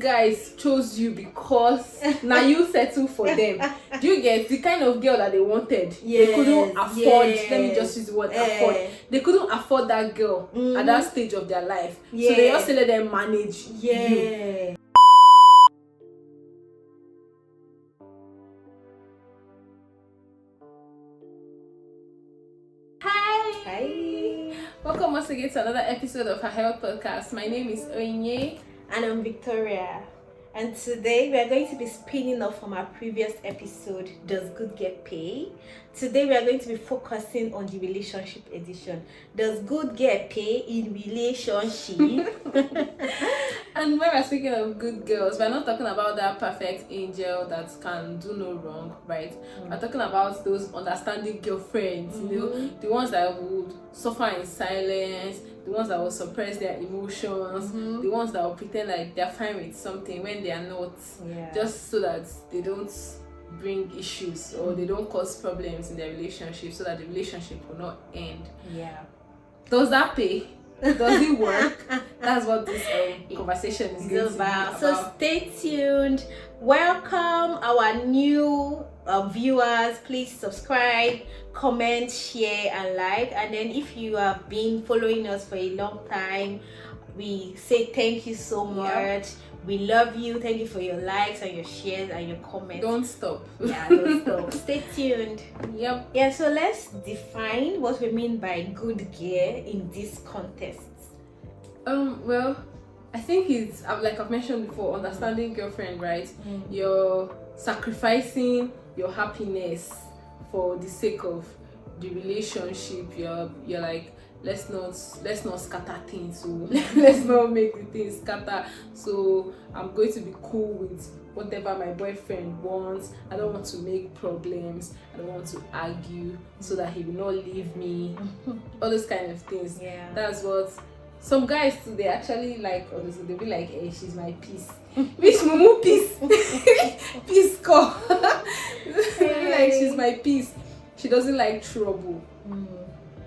guys chose you because now you settle for them. Do you get the kind of girl that they wanted? Yes, They couldn't afford. Let me yes. just use the word afford. They couldn't afford that girl at that stage of their life. Yeah. So they just let them manage you. Yeah. Hi. Welcome once again to another episode of H.E.R podcast. My name is Onye. And I'm Victoria. And today we are going to be spinning off from our previous episode, Does Good Get Pay? Today we are going to be focusing on the relationship edition. Does good get pay in relationship? And when we're speaking of good girls, we're not talking about that perfect angel that can do no wrong, right? We're talking about those understanding girlfriends, you know, the ones that would suffer in silence, the ones that will suppress their emotions, the ones that will pretend like they're fine with something when they are not, just so that they don't bring issues or they don't cause problems in their relationship, so that the relationship will not end. Yeah. Does that pay? Does it work? That's what this conversation is going to be about. So stay tuned. Welcome our new viewers. Please subscribe, comment, share, and like. And then if you have been following us for a long time, we say thank you so much. We love you. Thank you for your likes and your shares and your comments. Don't stop. Yeah, don't stop. Stay tuned. Yep. Yeah, so let's define what we mean by good gear in this context. Well, I think it's like I've mentioned before, understanding girlfriend, right? You're sacrificing your happiness for the sake of the relationship. You're like, let's not scatter things, so let's not make the things scatter. So I'm going to be cool with whatever my boyfriend wants. I don't want to make problems. I don't want to argue so that he will not leave me. All those kind of things. Yeah. That's what some guys too, they actually like, honestly, they'll be like, hey, she's my peace. Which mumu peace? Peace call. Like, she's my peace. She doesn't like trouble.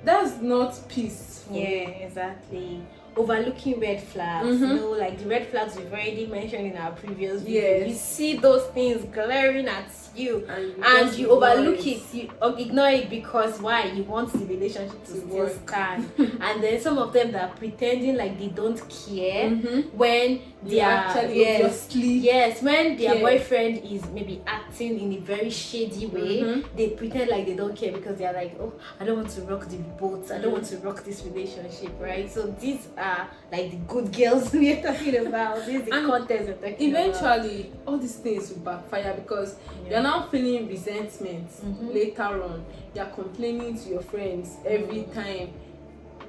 That's not peace. Yeah, exactly. Overlooking red flags. You know, like the red flags we've already mentioned in our previous video. Yes. You see those things glaring at you and you overlook it. You ignore it because why? You want the relationship to still stand. And then some of them that are pretending like they don't care when they are actually when their boyfriend is maybe acting in a very shady way, they pretend like they don't care because they are like, oh, I don't want to rock the boat, I don't want to rock this relationship, right? So these are like the good girls we're talking about. This is the context we're talking about. Eventually, all these things will backfire because you're now feeling resentment later on. You're complaining to your friends every time,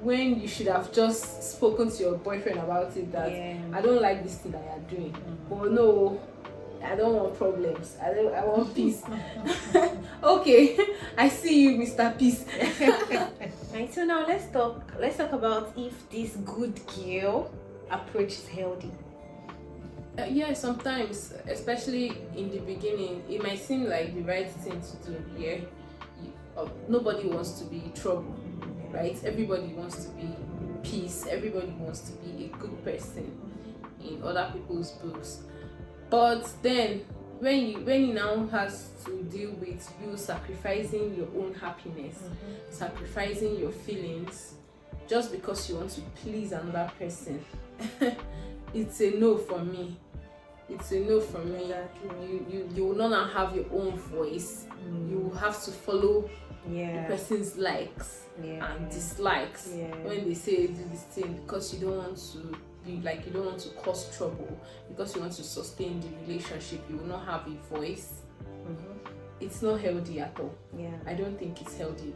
when you should have just spoken to your boyfriend about it, that I don't like this thing that you're doing. But no, I don't want problems. I want peace. Okay, I see you, Mr. Peace. Right, so now let's talk about if this good girl approach is healthy. Yeah, sometimes, especially in the beginning, it might seem like the right thing to do. Yeah, nobody wants to be trouble, right? Everybody wants to be peace. Everybody wants to be a good person in other people's books. But then, when you now has to deal with you sacrificing your own happiness, sacrificing your feelings, just because you want to please another person, it's a no for me. It's a no for me. You will not have your own voice. You will have to follow the person's likes and dislikes when they say do this thing, because you don't want to be like, you don't want to cause trouble, because you want to sustain the relationship. You will not have a voice. It's not healthy at all. I don't think it's healthy.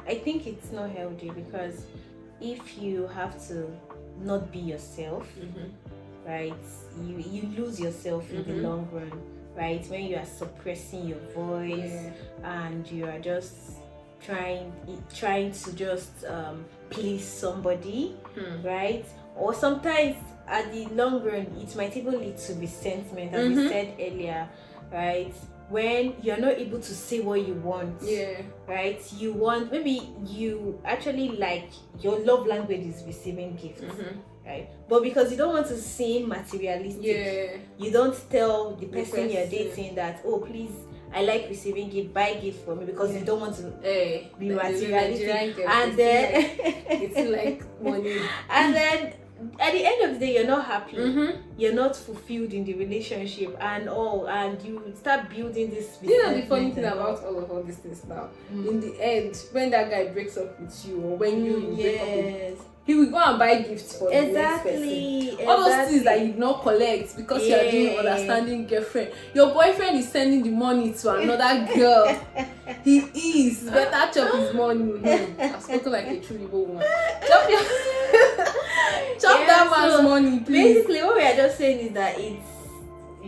I think it's not healthy because if you have to not be yourself, right, you lose yourself in the long run, right? When you are suppressing your voice and you are just trying to just please somebody, right? Or sometimes at the long run it might even lead to resentment, as we said earlier, right? When you're not able to say what you want, right? Maybe you actually like, your love language is receiving gifts, right? But because you don't want to seem materialistic, you don't tell the person you're dating that, oh, please, I like receiving gift, buy gift for me, because you don't want to be materialistic. And then it's like money. And then at the end of the day, you're not happy, you're not fulfilled in the relationship and all, and you start building this. You know the funny thing about all these things now, in the end, when that guy breaks up with you, or when you break up with, he will go and buy gifts for the next person. All those things that you not collect because you are doing understanding girlfriend. Your boyfriend is sending the money to another girl. He is better chop his money. I've spoken like a true Igbo woman. Chop that man's money, please. Basically, what we are just saying is that it's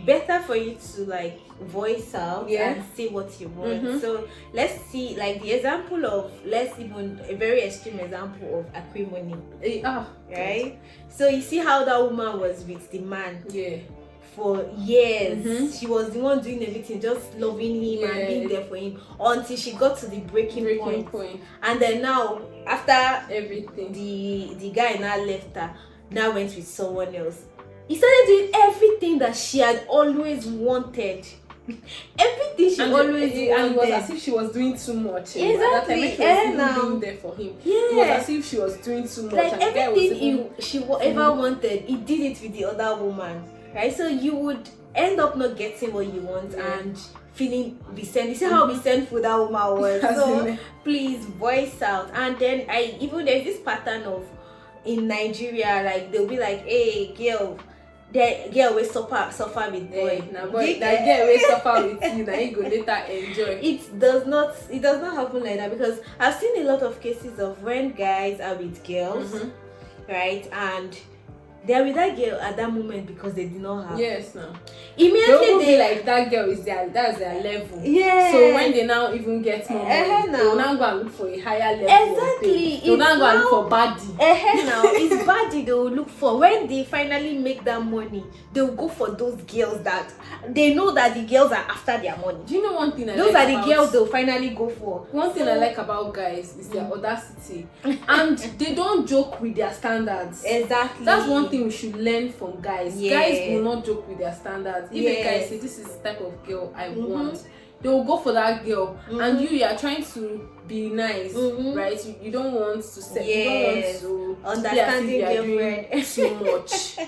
better for you to like voice out and say what you want. So let's see, like the example of, let's even a very extreme example of acrimony, right? So you see how that woman was with the man for years. She was the one doing everything, just loving him and being there for him, until she got to the breaking point. And then now, after everything, the guy now left her, now went with someone else. He started doing everything that she had always wanted. Everything she always wanted. And it was as if she was doing too much. Exactly. At that time, she was even being there for him. It was as if she was doing too much. Like and everything she ever wanted, he did it with the other woman. Right? So you would end up not getting what you want and feeling resentful. You see how resentful that woman was. So please voice out. And then there's this pattern of, in Nigeria, like they'll be like, hey girl, that girl will suffer with boy. That girl will suffer with you. Now you go later enjoy. It does not happen like that, because I've seen a lot of cases of when guys are with girls, right, and they're with that girl at that moment because they did not have. Immediately they like that girl is that's their level. So when they now even get more money, they will now go and look for a higher level. Exactly. They will now go and look for body. Now it's body they will look for. When they finally make that money, they will go for those girls that they know that the girls are after their money. Do you know one thing? Those are the girls they'll finally go for. One thing I like about guys is their audacity, and they don't joke with their standards. Exactly. That's one thing we should learn from guys. Guys will not joke with their standards. If a guy say this is the type of girl I want, they will go for that girl. And you are trying to be nice, right? You don't want to set, you don't want to understanding girlfriend too much.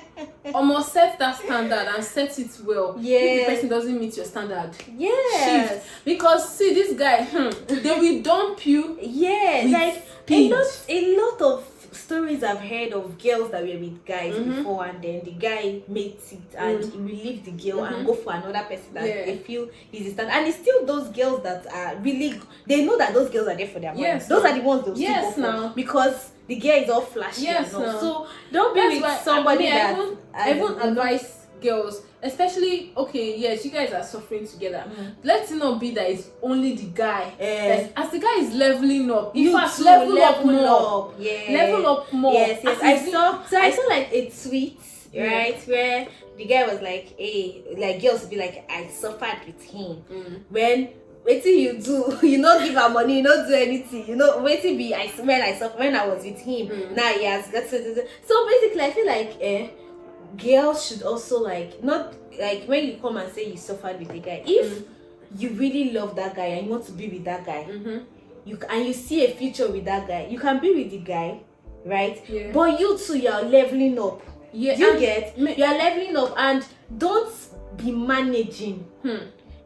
Almost set that standard and set it well. If the person doesn't meet your standard, shift. Because see, this guy, they will dump you. Like a lot of stories I've heard of girls that were with guys before, and then the guy mates it and he will leave the girl and go for another person that they feel is the standard. And it's still those girls that are really, they know that those girls are there for their money. Those are the ones they'll still go for, because the girl is all flashy and all. So don't be with somebody I won't advise girls, especially, you guys are suffering together. Let it not be that it's only the guy. As the guy is leveling up, you level up more. Level up more. I saw like a tweet, right, where the guy was like, hey, like girls would be like, I suffered with him. When waiting you do, you not give her money, you not do anything, you know, waiting be when I was with him. Now he has got to. So basically I feel like girls should also like, not like when you come and say you suffered with a guy, if you really love that guy and you want to be with that guy, you see a future with that guy, you can be with the guy, right? But you too, you're leveling up. You get, you're leveling up, and don't be managing,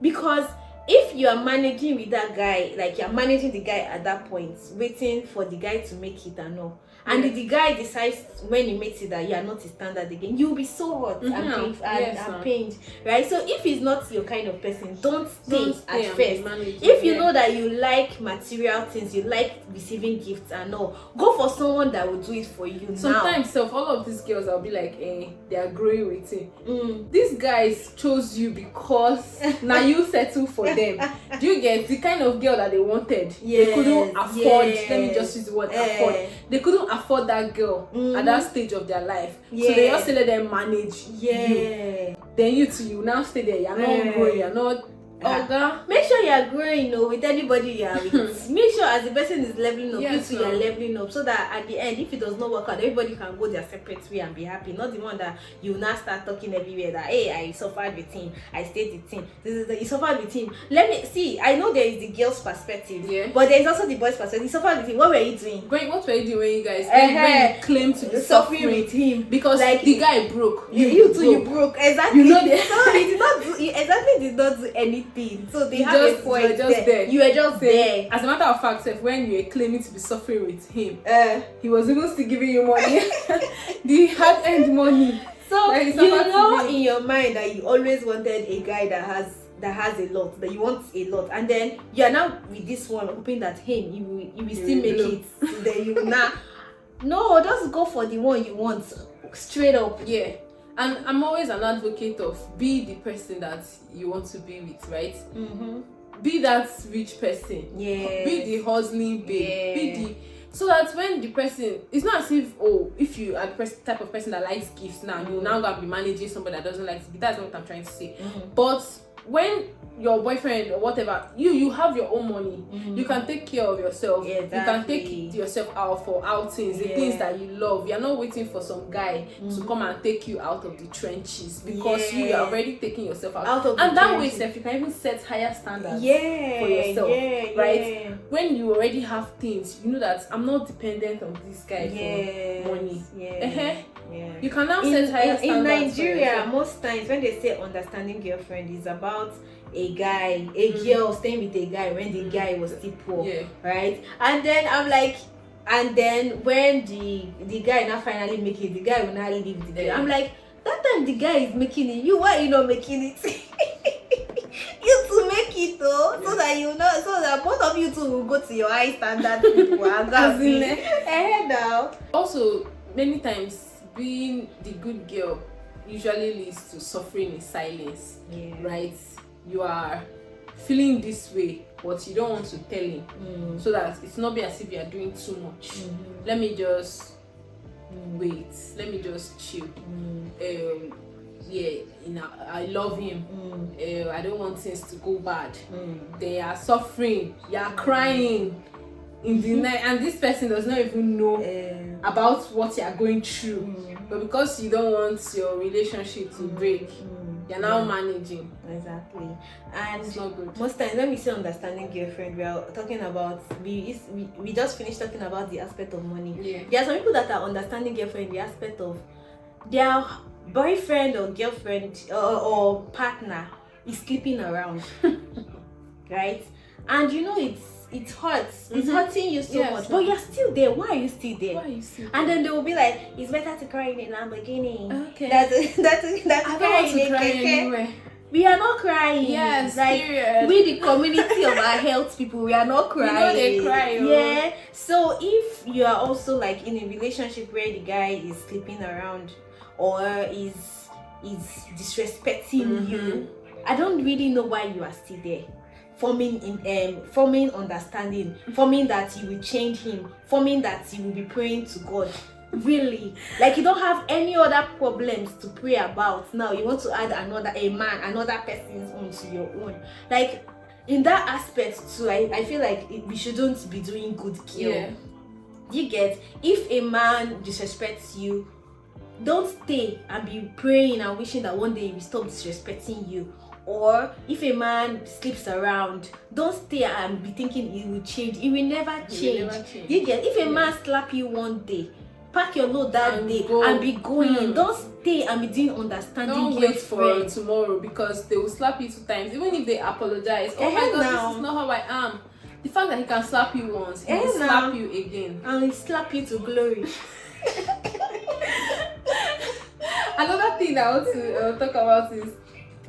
because if you are managing with that guy, like you're managing the guy at that point, waiting for the guy to make it and all, and if the guy decides when he makes it that you are not his standard again, you'll be so hot and pained, right? So if he's not your kind of person, don't stay at first. If you know that you like material things, you like receiving gifts and all, go for someone that will do it for you. Sometimes all of these girls, I'll be like, they are growing with it. These guys chose you because now you settle for them. Do you get the kind of girl that they wanted? They couldn't afford. Let me just use the word afford. They couldn't afford that girl at that stage of their life. So they just let them manage you. Then you now stay there. You're not growing. You're not Make sure you are growing, with anybody you are with. Make sure as the person is leveling up, yes, you are leveling up, so that at the end, if it does not work out, everybody can go their separate way and be happy. Not the one that you now start talking everywhere that, hey, I suffered with him, I stayed with him, you suffered with him. Let me see. I know there is the girl's perspective, but there is also the boy's perspective. You suffered with him. What were you doing? What were you doing when you guys when you claim to be suffering with him? Because like the guy broke. You broke. Exactly. You know so he did not do. He exactly did not do anything. So they have a point. You were just there. You were just there. As a matter of fact, when you were claiming to be suffering with him, he was even still giving you money, the hard earned money. So in your mind that you always wanted a guy that has a lot, that you want a lot, and then you are now with this one hoping that you will still make it. So then you will now no, just go for the one you want straight up. Yeah. And I'm always an advocate of be the person that you want to be with, right? Be that rich person. Yeah. Be the hustling babe. Yeah. So that when the person, it's not as if you are the type of person that likes gifts now, you now gonna be managing somebody that doesn't like gifts. That's not what I'm trying to say. But when your boyfriend or whatever, you have your own money, you can take care of yourself. You can take yourself out for outings, the things that you love. You're not waiting for some guy to come and take you out of the trenches, because you are already taking yourself out of and that way you can even set higher standards for yourself, right? When you already have things, you know that I'm not dependent on this guy for money. You can now set higher standards. In Nigeria, most times when they say understanding girlfriend, is about a girl staying with a guy when the guy was still poor, right? And then I'm like, and then when the guy now finally make it, the guy will now leave the girl. I'm like, that time the guy is making it, why are you not making it? You to make it though, so that both of you two will go to your high standard people and that's it. Now. Also, many times being the good girl usually leads to suffering in silence, right? You are feeling this way, but you don't want to tell him, so that it's not be as if you are doing too much. Let me just wait. Let me just chill. I love him. I don't want things to go bad. They are suffering. You are crying in the night, and this person does not even know about what you are going through. But because you don't want your relationship to break, you're now managing. Exactly. And it's not good. Most times when we say understanding girlfriend, we are talking about we just finished talking about the aspect of money. There are some people that are understanding girlfriend, the aspect of their boyfriend or girlfriend or partner is sleeping around. Right? And it hurts. It's hurting you so much. But you're still there. Why are you still there? And then they will be like, it's better to cry in a Lamborghini. Okay. That's I don't want to cry anywhere. We are not crying. Yes, like period. We the community of our health people, we are not crying. They cry. Yeah. So if you are also like in a relationship where the guy is sleeping around or is disrespecting you, I don't really know why you are still there. Forming understanding, forming that you will change him, forming that you will be praying to God. Really, like you don't have any other problems to pray about. Now you want to add another person's own to your own. Like in that aspect too, I feel like we shouldn't be doing good girl. You get, if a man disrespects you, don't stay and be praying and wishing that one day he will stop disrespecting you. Or if a man sleeps around, don't stay and be thinking he will change. He will never change. You get, if a man slap you one day, pack your load that day and be going. Don't stay and be doing understanding. Don't wait for tomorrow, because they will slap you 2 times. Even if they apologize, oh my God, this is not how I am. The fact that he can slap you once, he will slap you again. And he slap you to glory. Another thing that I want to talk about is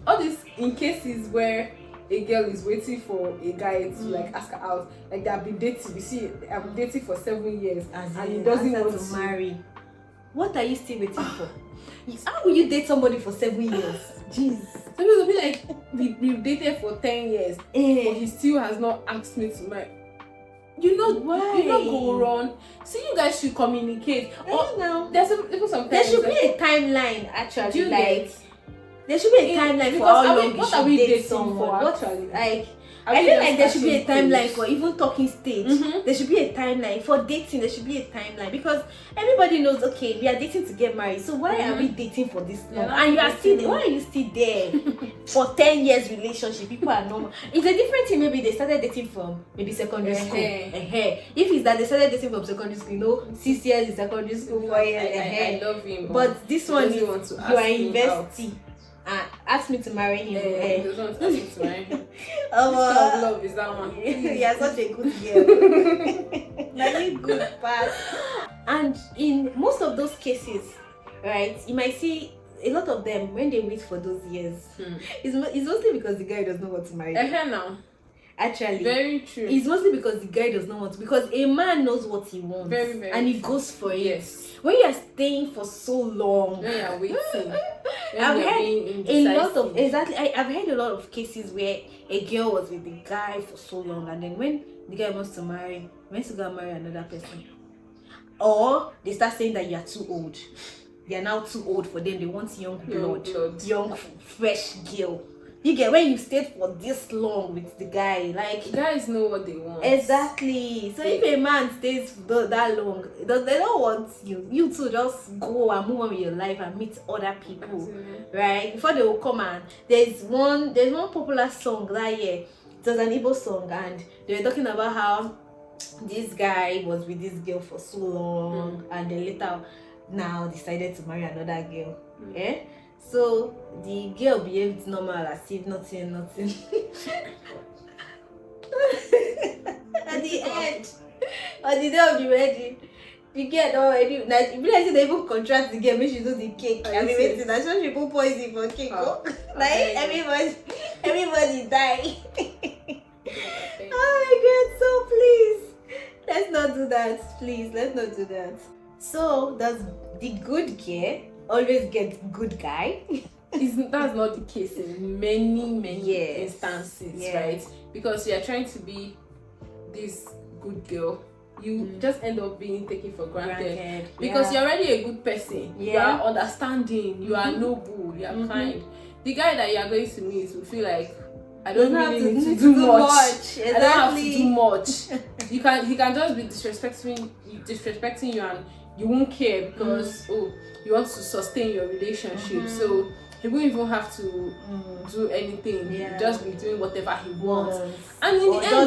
all this in cases where a girl is waiting for a guy to like ask her out, like they have been dating. You see, they have been dating for 7 years and he doesn't want to marry. What are you still waiting for? How will you date somebody for 7 years? Jeez. Some people will be like, we've dated for 10 years, but he still has not asked me to marry. You not go wrong. See, you guys should communicate. Now there's even sometimes there should be a timeline actually. Like there should be a timeline for because how long you what are should we date dating someone. for, What, actually? like, Are I we feel just like there should be a catching timeline things? for even talking stage. Mhm. There should be a timeline for dating. There should be a timeline because everybody knows. Okay, we are dating to get married. So why are we dating for this long? Yeah, And you are still. dating. Why are you still there for 10 years relationship? People are normal. It's a different thing. Maybe they started dating from maybe secondary school. If it's that they started dating from secondary school, 6 years in secondary school, 4 years. I love him, But this one is want to you ask are him university. Ask me to marry him. he doesn't want to ask me to marry him. Oh, What kind of love is that one? you are such a good girl. Very good part. And in most of those cases, right, you might see a lot of them when they wait for those years. It's mostly because the guy does not want to marry. Now. Actually, very true. It's mostly because the guy does not want to, because a man knows what he wants. Very and he true. goes for it. Yes. When you are staying for so long, When you are waiting, I've heard a lot of I've heard a lot of cases where a girl was with the guy for so long, and then when the guy wants to marry, wants to go and marry another person, or they start saying that you are too old. They are now too old for them. They want young blood. Young fresh girl. You get, when you stayed for this long with the guy, like, guys know what they want. Exactly. So if a man stays that long, they don't want you to just go and move on with your life and meet other people, right? Before they will come. And there's one popular song that year. It was an Igbo song, and they were talking about how this guy was with this girl for so long, and then later now decided to marry another girl. Yeah. So the girl behaved normal, as if nothing. At the end, on the day of the wedding, the girl already. Now, if you like, they even contract the girl, make she do the cake. I mean, waiting. That's why she put poison for cake. Like everybody die. Oh my God! So please, let's not do that. Please, let's not do that. So does the good girl always get good guy? That's not the case in many instances, right? Because you are trying to be this good girl, you just end up being taken for granted. Because you're already a good person. You are understanding, you are noble, you are kind. The guy that you are going to meet will feel like, I don't really need to do much. Exactly. I don't have to do much. He can just be disrespecting you, and you won't care because you want to sustain your relationship. So he won't even have to do anything. He'll just be doing whatever he wants. And in the end, they'll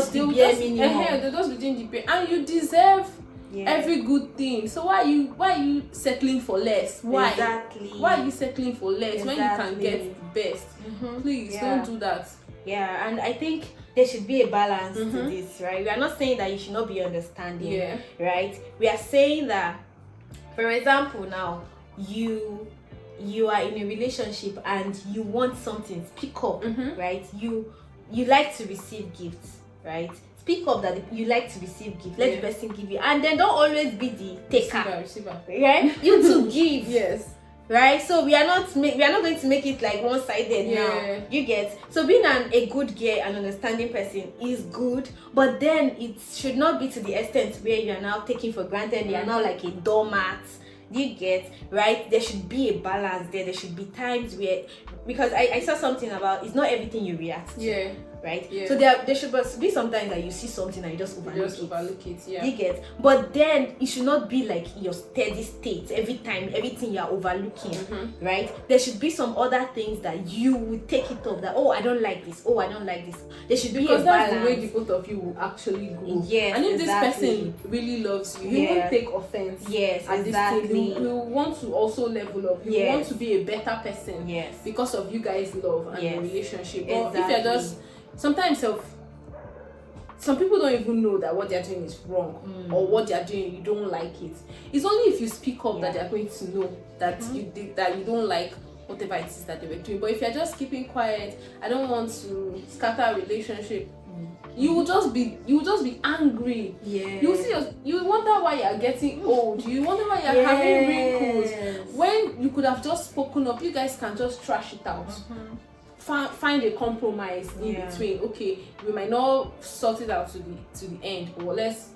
just be doing the bare. And you deserve every good thing. So why are you settling for less? Why? Exactly. Why are you settling for less when you can get the best? Please don't do that. Yeah, and I think there should be a balance to this, right? We are not saying that you should not be understanding, right? We are saying that, for example, now you are in a relationship and you want something, speak up, right? You like to receive gifts, right? Speak up that you like to receive gifts. Let the person give you, and then don't always be the taker. Receiver. Right? You to give. Yes. Right, so we are not going to make it like one-sided now. You get, so being a good girl and understanding person is good, but then it should not be to the extent where you are now taking for granted. You are now like a doormat. You get, right? There should be a balance there. There should be times where, because I saw something about, it's not everything you react to. Right? So there should be sometimes that you see something and you just overlook it. You get, but then it should not be like your steady state every time, everything you are overlooking, right? There should be some other things that you will take it up, that I don't like this, I don't like this. There should be a balance. Because that's the way the both of you will actually go. Yes, and if this person really loves you, he won't take offense. Yes, at exactly. This stage. He will want to also level up. He will want to be a better person. Yes, because of you guys' love and your relationship. But exactly. if you're just sometimes some people don't even know that what they're doing is wrong, or what they're doing you don't like it. It's only if you speak up that they're going to know that you don't like whatever it is that they were doing. But if you're just keeping quiet, I don't want to scatter a relationship, you will just be angry. You wonder why you're getting old. You wonder why you're having wrinkles when you could have just spoken up. You guys can just trash it out. find a compromise in between. Okay, we might not sort it out to the end, but let's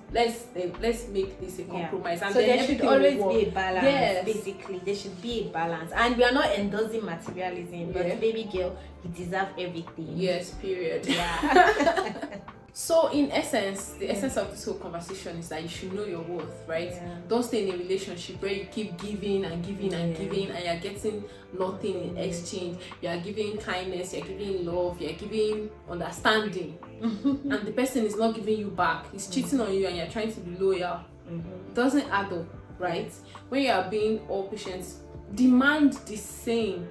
make this a compromise. And so then there should always be a balance. Yes. Basically there should be a balance, and we are not endorsing materialism, but baby girl, you deserve everything. Yes, period. Yeah. So in essence, the essence of this whole conversation is that you should know your worth, right? Don't stay in a relationship where you keep giving and giving and giving, and you're getting nothing in exchange. You're giving kindness, you're giving love, you're giving understanding, and the person is not giving you back. He's cheating on you and you're trying to be loyal. Doesn't add up, right? When you are being all patient, demand the same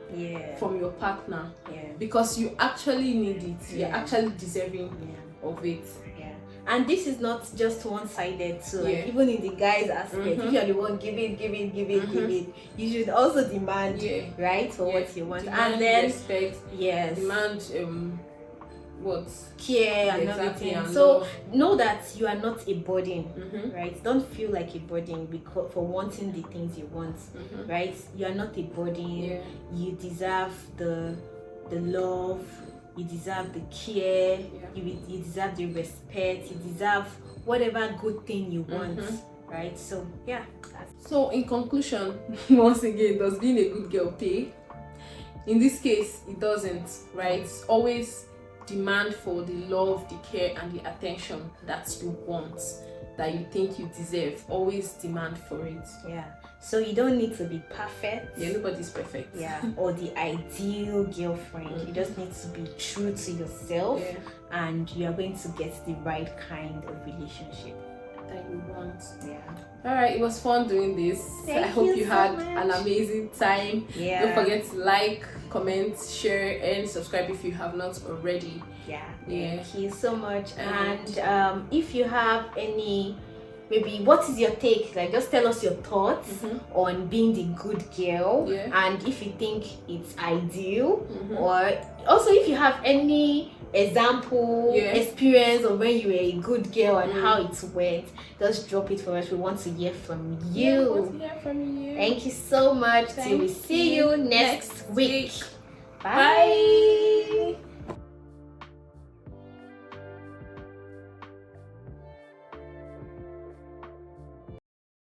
from your partner, because you actually need it. You're actually deserving of it. And this is not just one-sided too. Like, even in the guys aspect, if you're the one giving, you should also demand right for what you want. Demand and then respect. Demand what? Care and everything. And so know that you are not a burden, right? Don't feel like a burden because for wanting the things you want, right? You are not a burden. You deserve the love, you deserve the care, you deserve the respect, you deserve whatever good thing you want, right? So so in conclusion, once again, does being a good girl pay? In this case, it doesn't, right? Always demand for the love, the care, and the attention that you want, that you think you deserve. Always demand for it. So you don't need to be perfect. Nobody's perfect. Or the ideal girlfriend. You just need to be true to yourself, and you are going to get the right kind of relationship that you want. All right, it was fun doing this. I hope you had an amazing time. Don't forget to like, comment, share, and subscribe if you have not already. Thank you so much. And if you have any, maybe what is your take, like just tell us your thoughts on being the good girl, and if you think it's ideal, or also if you have any example experience of when you were a good girl and how it went, just drop it for us. We want to hear from you. Thank you so much. Till we see you next week. Bye.